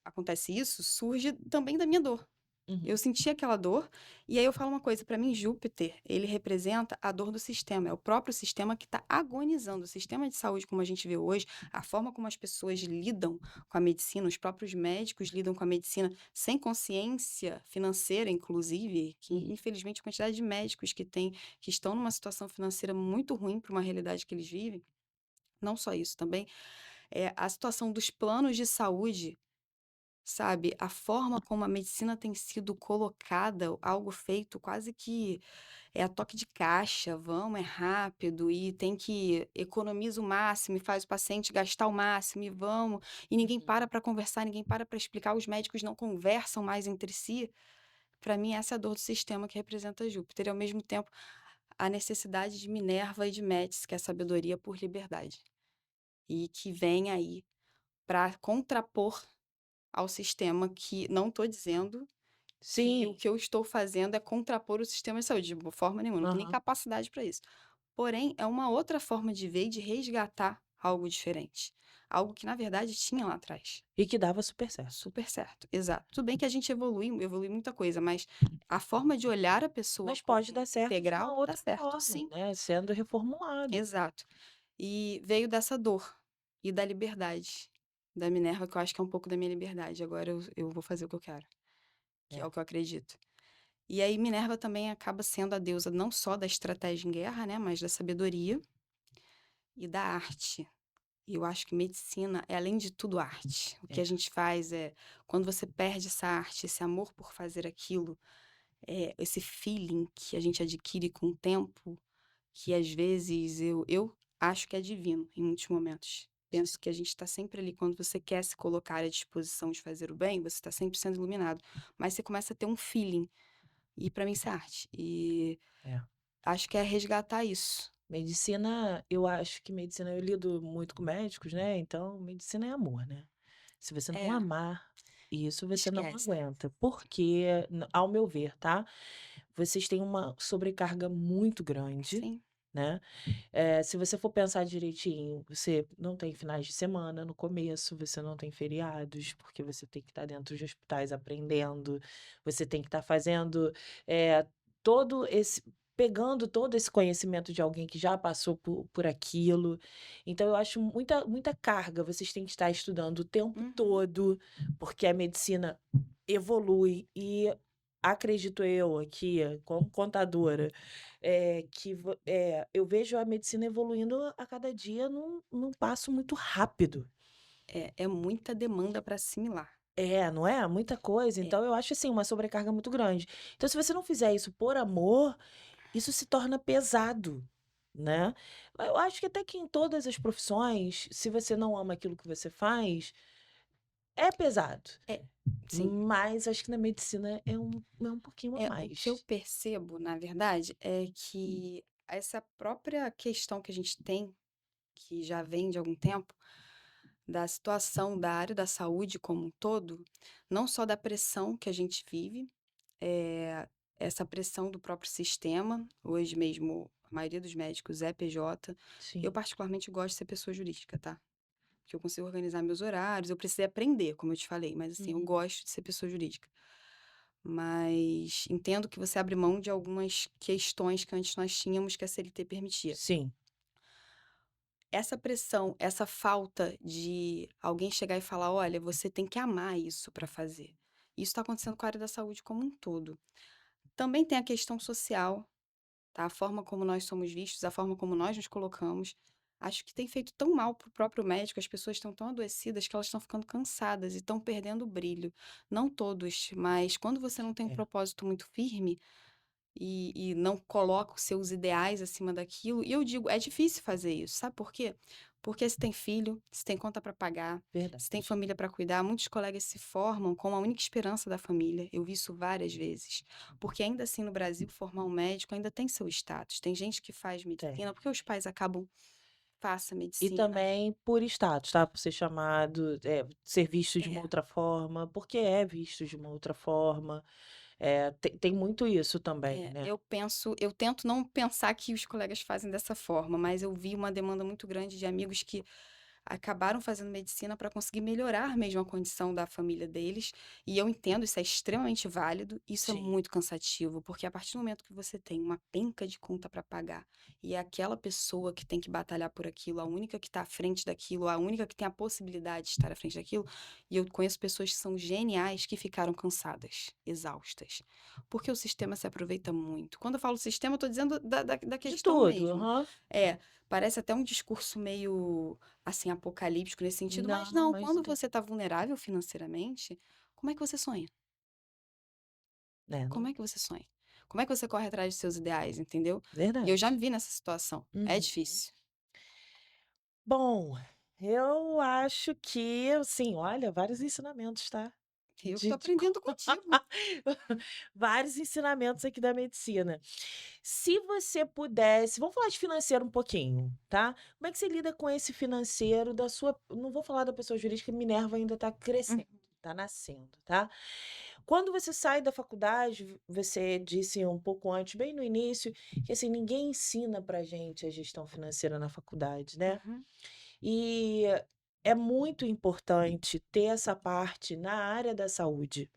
acontece isso, surge também da minha dor. Uhum. Eu senti aquela dor, e aí eu falo uma coisa, para mim Júpiter, ele representa a dor do sistema, é o próprio sistema que está agonizando. O sistema de saúde, como a gente vê hoje, a forma como as pessoas lidam com a medicina, os próprios médicos lidam com a medicina sem consciência financeira, inclusive, que Uhum. infelizmente a quantidade de médicos que estão numa situação financeira muito ruim para uma realidade que eles vivem, não só isso, também a situação dos planos de saúde. sabe? A forma como a medicina tem sido colocada, algo feito quase que é a toque de caixa, vamos, é rápido e tem que economiza o máximo e faz o paciente gastar o máximo e vamos, e ninguém Uhum. para conversar, ninguém para explicar, os médicos não conversam mais entre si. Para mim, essa é a dor do sistema que representa Júpiter, e ao mesmo tempo a necessidade de Minerva e de Métis, que é a sabedoria por liberdade, e que vem aí para contrapor ao sistema que não estou dizendo que o Sim. que eu estou fazendo é contrapor o sistema de saúde, de forma nenhuma, não tenho nem Aham. capacidade para isso. Porém, é uma outra forma de ver e de resgatar algo diferente, algo que na verdade tinha lá atrás. E que dava super certo. Super certo, exato. Tudo bem que a gente evolui muita coisa, mas a forma de olhar a pessoa Mas pode como dar certo de uma integral dá outra certo, forma, sim, né, sendo reformulado. exato. E veio dessa dor e da liberdade da Minerva, que eu acho que é um pouco da minha liberdade. Agora eu vou fazer o que eu quero, que é É, o que eu acredito. E aí Minerva também acaba sendo a deusa não só da estratégia em guerra, né, mas da sabedoria e da arte. E eu acho que medicina é, além de tudo, arte. O que é, a gente faz é, quando você perde essa arte, esse amor por fazer aquilo, esse feeling que a gente adquire com o tempo, que às vezes eu acho que é divino em muitos momentos. sim, Penso que a gente está sempre ali, quando você quer se colocar à disposição de fazer o bem, você está sempre sendo iluminado. Mas você começa a ter um feeling. E para mim isso é arte. E é. acho que é resgatar isso. Medicina, eu acho que medicina eu lido muito com médicos, né, então medicina é amor, né. Se você não É, amar isso, você não esquece. aguenta, porque, ao meu ver, tá, vocês têm uma sobrecarga muito grande, Sim. né. Se você for pensar direitinho, você não tem finais de semana no começo, você não tem feriados, porque você tem que estar dentro de hospitais aprendendo, você tem que estar fazendo, todo esse pegando todo esse conhecimento de alguém que já passou por aquilo. Então eu acho muita carga, vocês têm que estar estudando o tempo Uhum. todo, porque a medicina evolui e acredito eu aqui, como contadora, eu vejo a medicina evoluindo a cada dia num passo muito rápido. É muita demanda para assimilar. É, não é? Muita coisa, É, então eu acho, assim, uma sobrecarga muito grande. Então se você não fizer isso por amor, isso se torna pesado, né. Eu acho que até que em todas as profissões, se você não ama aquilo que você faz, é pesado, é, sim. mas acho que na medicina é um pouquinho a O que eu mais. percebo, na verdade, é que essa própria questão que a gente tem, que já vem de algum tempo, da situação da área da saúde como um todo, não só da pressão que a gente vive, eh, essa pressão do próprio sistema, hoje mesmo a maioria dos médicos é PJ. Eu Sim. particularmente gosto de ser pessoa jurídica, tá? Porque eu consigo organizar meus horários, eu precisei aprender, como eu te falei, mas assim, eu Uhum. gosto de ser pessoa jurídica. Mas entendo que você abre mão de algumas questões que antes nós tínhamos que a CLT permitia. Sim, Essa pressão, essa falta de alguém chegar e falar: olha, você tem que amar isso para fazer. Isso está acontecendo com a área da saúde como um todo. Também tem a questão social, tá? A forma como nós somos vistos, a forma como nós nos colocamos. Acho que tem feito tão mal para o próprio médico, as pessoas estão tão adoecidas que elas estão ficando cansadas e estão perdendo o brilho. Não todos, mas quando você não tem um é, propósito muito firme, e não coloca os seus ideais acima daquilo. E eu digo, é difícil fazer isso, sabe por quê? Porque se tem filho, se tem conta para pagar, se tem verdade. família para cuidar, muitos colegas se formam com a única esperança da família. Eu vi isso várias vezes. Porque ainda assim no Brasil, formar um médico ainda tem seu status. Tem gente que faz Tem. medicina porque os pais acabam, faça E medicina. também por status, tá, por ser chamado, ser visto de uma É, outra forma, porque é visto de uma outra forma, tem muito isso também, né. eu tento não pensar que os colegas fazem dessa forma, mas eu vi uma demanda muito grande de amigos que acabaram fazendo medicina para conseguir melhorar mesmo a condição da família deles, e eu entendo, isso é extremamente válido, isso é Sim, muito cansativo, porque a partir do momento que você tem uma penca de conta para pagar, e é aquela pessoa que tem que batalhar por aquilo, a única que está à frente daquilo, a única que tem a possibilidade de estar à frente daquilo, e eu conheço pessoas que são geniais que ficaram cansadas, exaustas, porque o sistema se aproveita muito. Quando eu falo sistema, eu tô dizendo da de questão tudo, mesmo. aham. É, Parece até um discurso meio, assim, apocalíptico nesse sentido, mas Não, não, mas quando você está vulnerável financeiramente, como é que você sonha? é, Como não é que você sonha? Como é que você corre atrás dos seus ideais, entendeu? E eu já me verdade. vi nessa situação. É Uhum. difícil. Bom, eu acho que, assim, olha, vários ensinamentos, tá? Eu que tô De aprendendo contigo. vários ensinamentos aqui da medicina. Se você pudesse, vamos falar de financeiro um pouquinho, tá? Como é que você lida com esse financeiro da sua, não vou falar da pessoa jurídica, Minerva ainda está crescendo, Uhum, está nascendo, tá? Quando você sai da faculdade, você disse um pouco antes, bem no início, que assim, ninguém ensina pra gente a gestão financeira na faculdade, né? uhum, E é muito importante ter essa parte na área da saúde.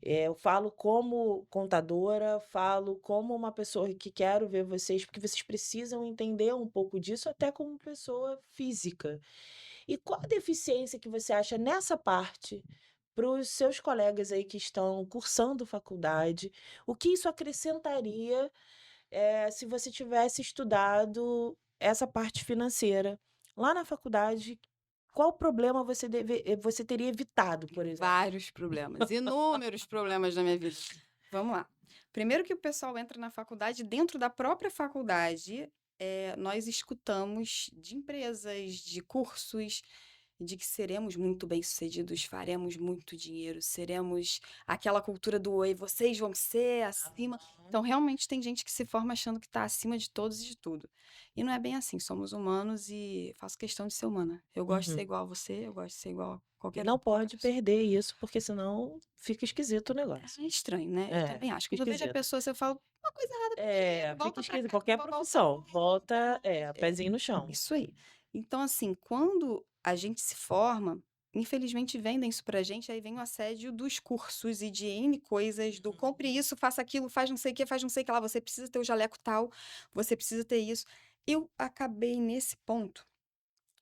Eu falo como contadora, falo como uma pessoa que quero ver vocês, porque vocês precisam entender um pouco disso, até como pessoa física. E qual a deficiência que você acha nessa parte para os seus colegas aí que estão cursando faculdade? O que isso acrescentaria, se você tivesse estudado essa parte financeira lá na faculdade? Qual problema você teria evitado, por exemplo? vários problemas, inúmeros problemas na minha vida. Vamos lá. Primeiro que o pessoal entra na faculdade, dentro da própria faculdade, nós escutamos de empresas, de cursos, de que seremos muito bem-sucedidos, faremos muito dinheiro, seremos aquela cultura do oi, vocês vão ser acima. Então, realmente tem gente que se forma achando que está acima de todos e de tudo. E não é bem assim, somos humanos e faço questão de ser humana. Eu gosto de ser Uhum. igual a você, eu gosto de ser igual a E qualquer não qualquer pode pessoa. perder isso, porque senão fica esquisito o negócio. É estranho, né? Eu É, também acho. fica Quando eu vejo a esquisito. pessoa, assim, eu falo, uma coisa errada com dinheiro, É, fica volta pra esquisito. cá, Qualquer volta profissão, pra volta, é, pezinho no chão. isso aí. Então, assim, quando a gente se forma, infelizmente vendem isso pra gente, aí vem o assédio dos cursos e de N coisas, do compre isso, faça aquilo, faz não sei o que, faz não sei o que lá, você precisa ter o jaleco tal, você precisa ter isso. Eu acabei nesse ponto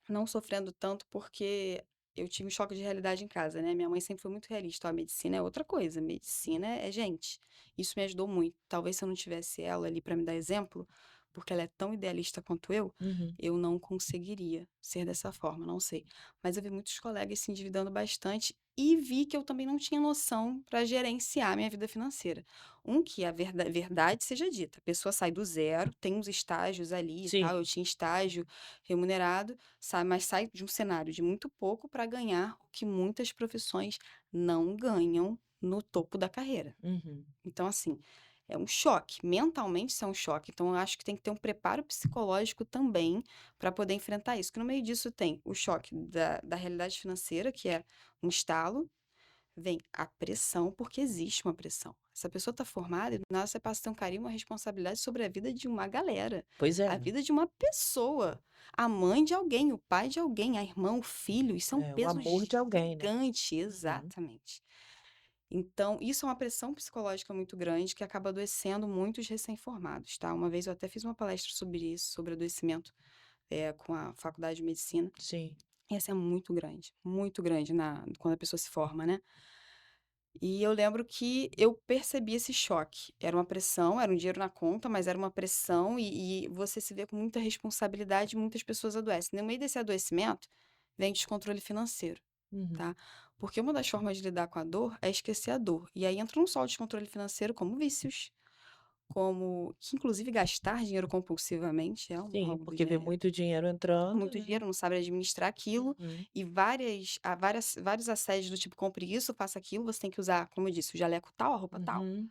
não sofrendo tanto porque eu tive um choque de realidade em casa, né? Minha mãe sempre foi muito realista. Ó, a medicina é outra coisa, medicina é gente. Isso me ajudou muito. Talvez se eu não tivesse ela ali para me dar exemplo, porque ela é tão idealista quanto Uhum. eu não conseguiria ser dessa forma, não sei. Mas eu vi muitos colegas se endividando bastante e vi que eu também não tinha noção para gerenciar minha vida financeira. Que a verdade seja dita, a pessoa sai do zero, tem uns estágios ali e tal, eu Sim. tinha estágio remunerado, mas sai de um cenário de muito pouco para ganhar o que muitas profissões não ganham no topo da carreira. Uhum. Então, assim, é um choque. Mentalmente, isso é um choque. Então, eu acho que tem que ter um preparo psicológico também para poder enfrentar isso. Que no meio disso tem o choque da realidade financeira, que é um estalo, vem a pressão, porque existe uma pressão. Essa pessoa está formada e do nada você passa a ter um carinho, uma responsabilidade sobre a vida de uma galera, Pois a é. vida de uma pessoa, a mãe de alguém, o pai de alguém, a irmã, o filho. Isso é um É o peso amor de alguém, né? gigante, Uhum. exatamente. Então, isso é uma pressão psicológica muito grande que acaba adoecendo muitos recém-formados, tá? Uma vez eu até fiz uma palestra sobre isso, sobre adoecimento, com a faculdade de medicina. Sim. E essa é muito grande quando a pessoa se forma, né? E eu lembro que eu percebi esse choque. Era uma pressão, era um dinheiro na conta, mas era uma pressão e você se vê com muita responsabilidade e muitas pessoas adoecem. No meio desse adoecimento, vem descontrole financeiro, Uhum. tá? Porque uma das formas de lidar com a dor é esquecer a dor. E aí entra não só o descontrole financeiro, como vícios, como que inclusive gastar dinheiro compulsivamente é um Sim, roubo do porque vê dinheiro. muito dinheiro entrando, Muito né? dinheiro, não sabe administrar aquilo, Uhum. e vários assédios do tipo, compre isso, faça aquilo, você tem que usar, como eu disse, o jaleco tal, a roupa tal, Uhum.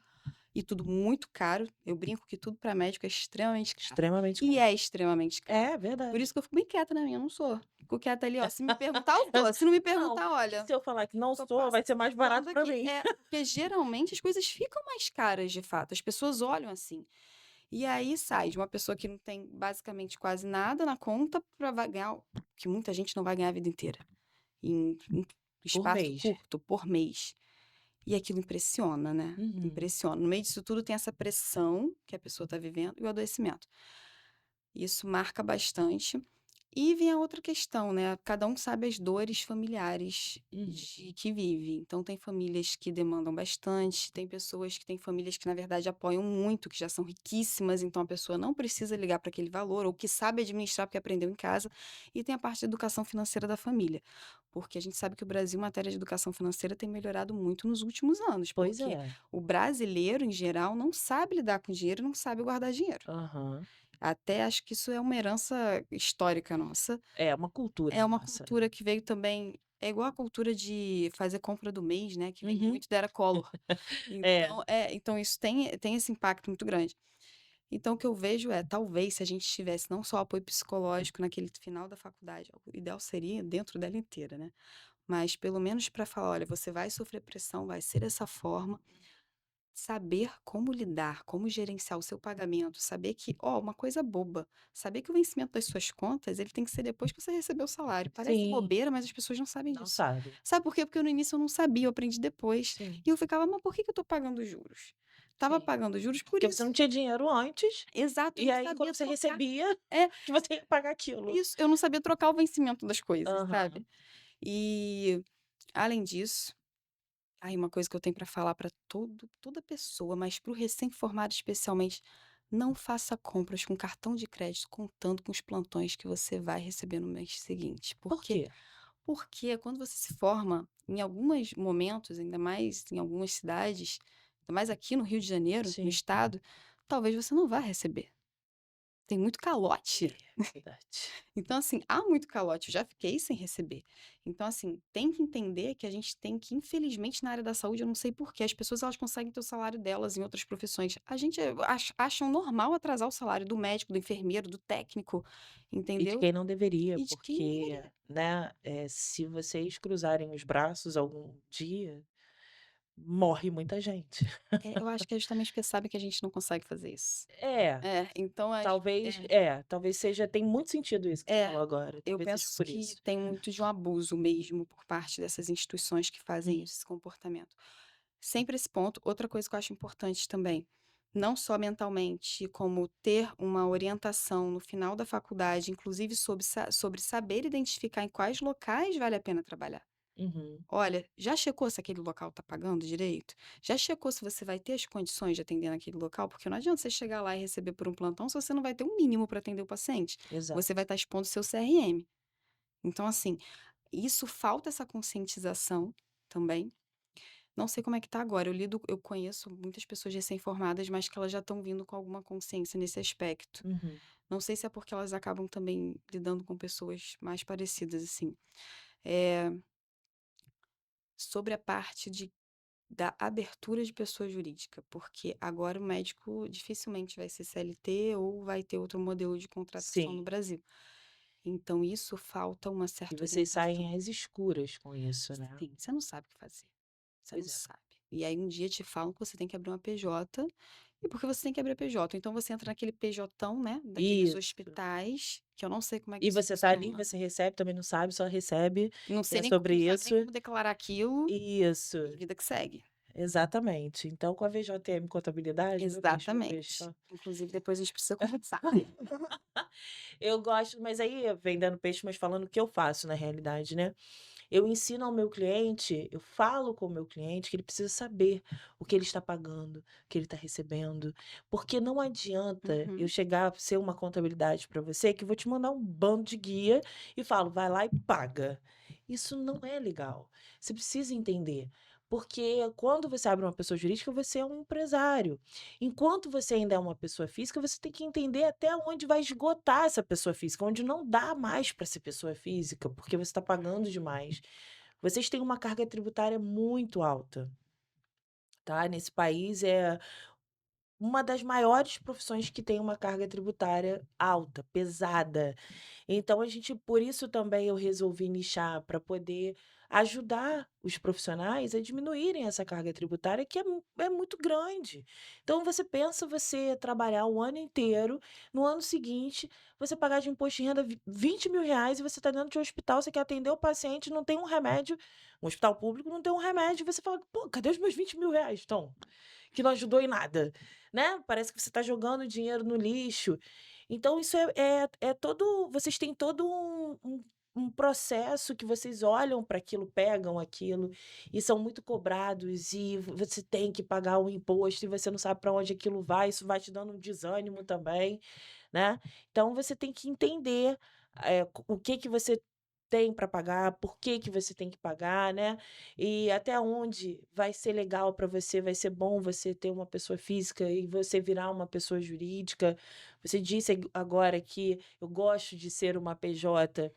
e tudo muito caro. Eu brinco que tudo para médico é extremamente caro. Extremamente E caro. é extremamente caro. É Por verdade. isso que eu fico bem quieta na minha, eu não sou. Fico quieta ali, ó. Se me perguntar, eu sou. Se não me Não, perguntar, olha, se eu falar que não tô sou, vai ser mais barato passando para aqui. mim. Porque geralmente as coisas ficam mais caras de fato. As pessoas olham assim. E aí sai de uma pessoa que não tem basicamente quase nada na conta para ganhar, que muita gente não vai ganhar a vida inteira, em Por espaço mês. curto, por mês. E aquilo impressiona, né? Uhum. Impressiona. No meio disso tudo tem essa pressão que a pessoa está vivendo e o adoecimento. Isso marca bastante. E vem a outra questão, né, cada um sabe as dores familiares Uhum. de que vive. Então tem famílias que demandam bastante, tem pessoas que têm famílias que na verdade apoiam muito, que já são riquíssimas, então a pessoa não precisa ligar para aquele valor, ou que sabe administrar porque aprendeu em casa, e tem a parte da educação financeira da família. Porque a gente sabe que o Brasil, em matéria de educação financeira, tem melhorado muito nos últimos anos, Pois porque é. o brasileiro, em geral, não sabe lidar com dinheiro, não sabe guardar dinheiro. Aham. Até acho que isso é uma herança histórica nossa. É uma cultura É uma nossa, né. cultura que veio também é igual a cultura de fazer compra do mês, né, que vem Uhum. muito da era Collor. É. Então isso tem esse impacto muito grande. Então o que eu vejo é, talvez se a gente tivesse não só apoio psicológico naquele final da faculdade, o ideal seria dentro dela inteira, né, mas pelo menos para falar: "Olha, você vai sofrer pressão, vai ser dessa forma", saber como lidar, como gerenciar o seu pagamento, saber que, ó, uma coisa boba, saber que o vencimento das suas contas, ele tem que ser depois que você recebeu o salário. Parece Sim, bobeira, mas as pessoas não sabem não disso. sabe. Sabe por quê? Porque eu no início eu não sabia, eu aprendi depois. Sim, E eu ficava, mas por que que eu tô pagando juros? Tava sim. pagando juros por Porque você isso. não tinha dinheiro antes, Exato, eu e não aí quando sabia você trocar. recebia, É, que você ia pagar aquilo. isso, eu não sabia trocar o vencimento das coisas, sabe? Aham. E, além disso, aí uma coisa que eu tenho para falar para toda pessoa, mas para o recém-formado especialmente, não faça compras com cartão de crédito contando com os plantões que você vai receber no mês seguinte. Por Por quê? quê? Porque quando você se forma, em alguns momentos, ainda mais em algumas cidades, ainda mais aqui no Rio de Janeiro, no Sim. estado, talvez você não vá receber. Tem muito calote. É, verdade. Então, assim, há muito calote, eu já fiquei sem receber. Então, assim, tem que entender que a gente tem que, infelizmente, na área da saúde, eu não sei por quê, as pessoas elas conseguem ter o salário delas em outras profissões. A gente acham normal atrasar o salário do médico, do enfermeiro, do técnico, E de entendeu? quem não deveria, E de quem não porque, deveria. né, se vocês cruzarem os braços algum dia, morre muita gente. É, eu acho que é justamente porque sabe que a gente não consegue fazer isso. É, É, então acho. talvez É, talvez seja tem muito sentido isso que você é, falou agora, eu talvez seja penso por que isso. tem muito de um abuso mesmo por parte dessas instituições que fazem Uhum, esse comportamento. Sempre esse ponto. Outra coisa que eu acho importante também, não só mentalmente, como ter uma orientação no final da faculdade, inclusive sobre saber identificar em quais locais vale a pena trabalhar. uhum, Olha, já checou se aquele local está pagando direito? Já checou se você vai ter as condições de atender naquele local? Porque não adianta você chegar lá e receber por um plantão se você não vai ter um mínimo para atender o paciente. Você vai exato. estar expondo seu CRM. Então, assim, isso falta essa conscientização também. Não sei como é que tá agora. Eu conheço muitas pessoas recém-formadas, mas que elas já estão vindo com alguma consciência nesse aspecto. Uhum, Não sei se é porque elas acabam também lidando com pessoas mais parecidas, assim. Eh, sobre a parte da abertura de pessoa jurídica, porque agora o médico dificilmente vai ser CLT ou vai ter outro modelo de contratação no sim. Brasil. Então, isso falta uma E certa vocês orientação. saem às escuras com isso, né. Sim, você não sabe o que fazer. Você não Pois é. sabe. E aí um dia te falam que você tem que abrir uma PJ, e porque você tem que abrir a PJ, então você entra naquele PJão, né, daqueles Isso. hospitais, que eu não sei como é que E isso você tá ali, funciona. você recebe, também não sabe, só recebe, Não e sei é nem sobre não sabe nem isso. como declarar aquilo, Isso, e vida que segue. exatamente. Então com a VJM Contabilidade, meu beijo, Exatamente. só Inclusive depois a gente precisa conversar. eu gosto, mas aí vendendo peixe, mas falando o que eu faço na realidade, né. Eu ensino ao meu cliente, eu falo com o meu cliente que ele precisa saber o que ele está pagando, o que ele está recebendo, porque não adianta eu Uhum. chegar, ser uma contabilidade para você, que eu vou te mandar um bando de guia e falo: "Vai lá e paga". Isso não é legal. Você precisa entender, porque quando você abre uma pessoa jurídica, você é um empresário. Enquanto você ainda é uma pessoa física, você tem que entender até onde vai esgotar essa pessoa física, onde não dá mais para ser pessoa física, porque você está pagando demais. Vocês têm uma carga tributária muito alta, tá? Nesse país é uma das maiores profissões que tem uma carga tributária alta, pesada. Então a gente por isso também eu resolvi nichar, para poder ajudar os profissionais a diminuírem essa carga tributária que é muito grande. Então você pensa você trabalhar o ano inteiro, no ano seguinte você pagar de imposto de renda R$ 20.000 e você está dentro de um hospital, você quer atender o paciente, não tem um remédio, um hospital público não tem um remédio, você fala: "Pô, cadê os meus R$ 20.000 então?" Que não ajudou em nada, né, parece que você está jogando dinheiro no lixo. Então isso é todo vocês têm todo um processo que vocês olham para aquilo, pegam aquilo e são muito cobrados e você tem que pagar um imposto e você não sabe para onde aquilo vai, isso vai te dando um desânimo também, né. Então você tem que entender, o que que você tem para pagar, por que que você tem que pagar, né, e até onde vai ser legal para você, vai ser bom você ter uma pessoa física e você virar uma pessoa jurídica. Você disse agora que eu gosto de ser uma PJ,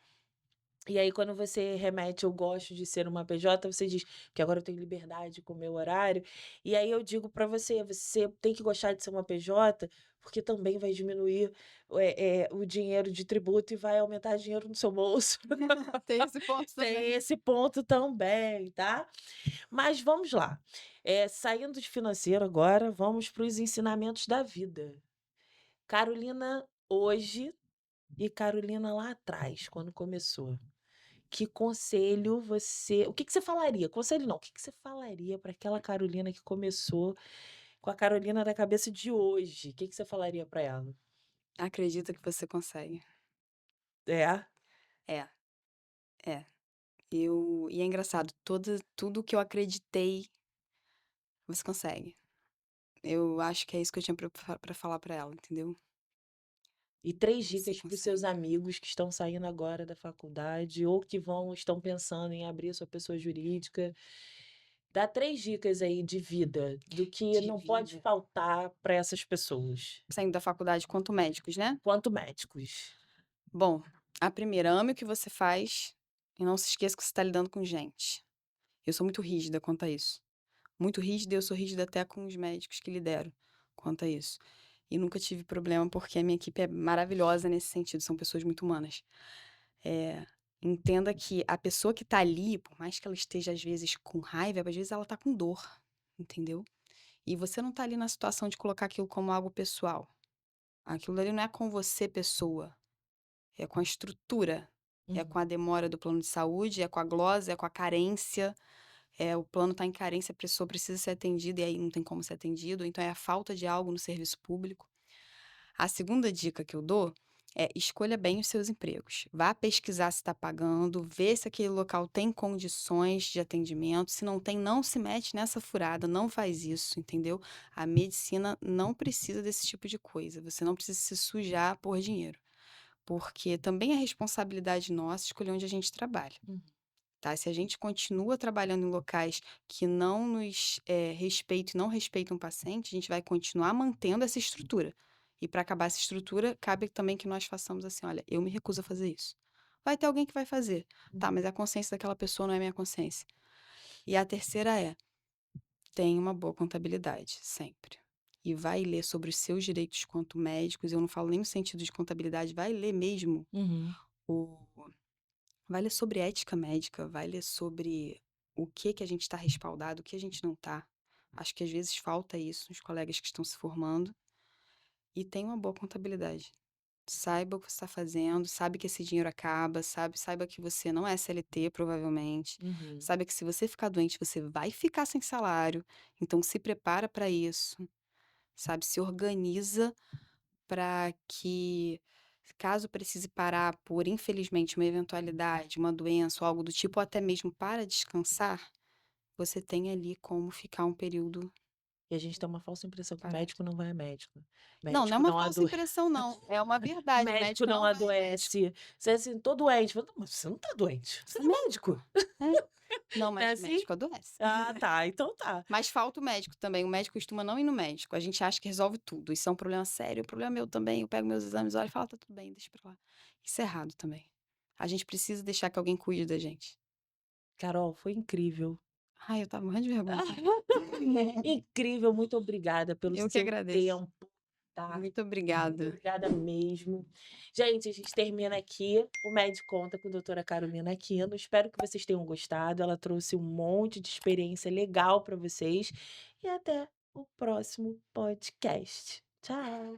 e aí quando você remete "eu gosto de ser uma PJ", você diz: que agora eu tenho liberdade com o meu horário". E aí eu digo para você, você tem que gostar de ser uma PJ, porque também vai diminuir, o dinheiro de tributo e vai aumentar dinheiro no seu bolso. Tem esse ponto Tem também. esse ponto também, tá. Mas vamos lá, saindo de financeiro agora, vamos para os ensinamentos da vida. Carolina hoje e Carolina lá atrás, quando começou. Que conselho você o que que você falaria? Conselho não, o que que você falaria para aquela Carolina que começou com a Carolina da cabeça de hoje? O que que você falaria para ela? Acredita que você consegue. É? É, é. E é engraçado, tudo que eu acreditei, você consegue. Eu acho que é isso que eu tinha pra falar pra ela, entendeu? E 3 Você dicas para os seus consegue. amigos que estão saindo agora da faculdade ou que estão pensando em abrir a sua pessoa jurídica. Dá 3 dicas aí de vida, do que De não pode vida. faltar para essas pessoas, Saindo da faculdade quanto médicos, né? quanto médicos. Bom, a primeira, ame o que você faz e não se esqueça que você está lidando com gente. Eu sou muito rígida quanto a isso. Muito rígida, e eu sou rígida até com os médicos que lidero quanto a isso. E nunca tive problema porque a minha equipe é maravilhosa nesse sentido, são pessoas muito humanas. Eh, Entenda que a pessoa que tá ali, por mais que ela esteja às vezes com raiva, às vezes ela tá com dor, entendeu? E você não tá ali na situação de colocar aquilo como algo pessoal. Aquilo ali não é com você, pessoa, é com a estrutura, é Uhum, com a demora do plano de saúde, é com a glosa, é com a carência. O plano está em carência, a pessoa precisa ser atendida e aí não tem como ser atendido, então é a falta de algo no serviço público. A segunda dica que eu dou é: escolha bem os seus empregos. Vá pesquisar se está pagando, vê se aquele local tem condições de atendimento. Se não tem, não se mete nessa furada, não faz isso, entendeu? A medicina não precisa desse tipo de coisa. Você não precisa se sujar por dinheiro, porque também é responsabilidade nossa escolher onde a gente trabalha. uhum, Tá? Se a gente continua trabalhando em locais que não nos respeitam e não respeitam o paciente, a gente vai continuar mantendo essa estrutura. E para acabar essa estrutura, cabe também que nós façamos assim: olha, eu me recuso a fazer isso. Vai ter alguém que vai fazer. Tá, uhum. mas a consciência daquela pessoa não é minha consciência. E a terceira é: tenha uma boa contabilidade, sempre. E vai ler sobre os seus direitos quanto médicos. Eu não falo nem no sentido de contabilidade, vai ler mesmo Uhum. o vai ler sobre ética médica, vai ler sobre o que a gente está respaldado, o que a gente não está. Acho que às vezes falta isso nos colegas que estão se formando. E tenha uma boa contabilidade. Saiba o que você está fazendo, sabe que esse dinheiro acaba, saiba que você não é CLT, provavelmente. Uhum. Saiba que se você ficar doente, você vai ficar sem salário. Então se prepara para isso, sabe? Se organiza para que, caso precise parar por, infelizmente, uma eventualidade, uma doença ou algo do tipo, ou até mesmo para descansar, você tem ali como ficar um período E a gente tem uma falsa impressão que parado. médico não vai a médico. Não, não é Médico uma não falsa adoece. impressão, não. É uma verdade. O Médico médico não não vai a médico. adoece. Você é assim: "Tô doente", fala: "Não, mas você não tá doente, você Você é nem médico". é. Não, Não é mas assim? médico adoece. Ah, tá, então tá. Mas falta o médico também. O médico costuma não ir no médico. A gente acha que resolve tudo. Isso é um problema sério. O problema é meu também. Eu pego meus exames, olho e falo: tá tudo bem, deixa pra lá. Isso é errado também. A gente precisa deixar que alguém cuide da gente. Carol, foi incrível. Ai, eu tava morrendo de vergonha. Incrível, muito obrigada pelo Eu que seu agradeço. tempo, tá. Muito Muito obrigada. obrigada mesmo. Gente, a gente termina aqui o Med Conta com a doutora Carolina Aquino. Espero que vocês tenham gostado. Ela trouxe um monte de experiência legal para vocês. E até o próximo podcast. Tchau.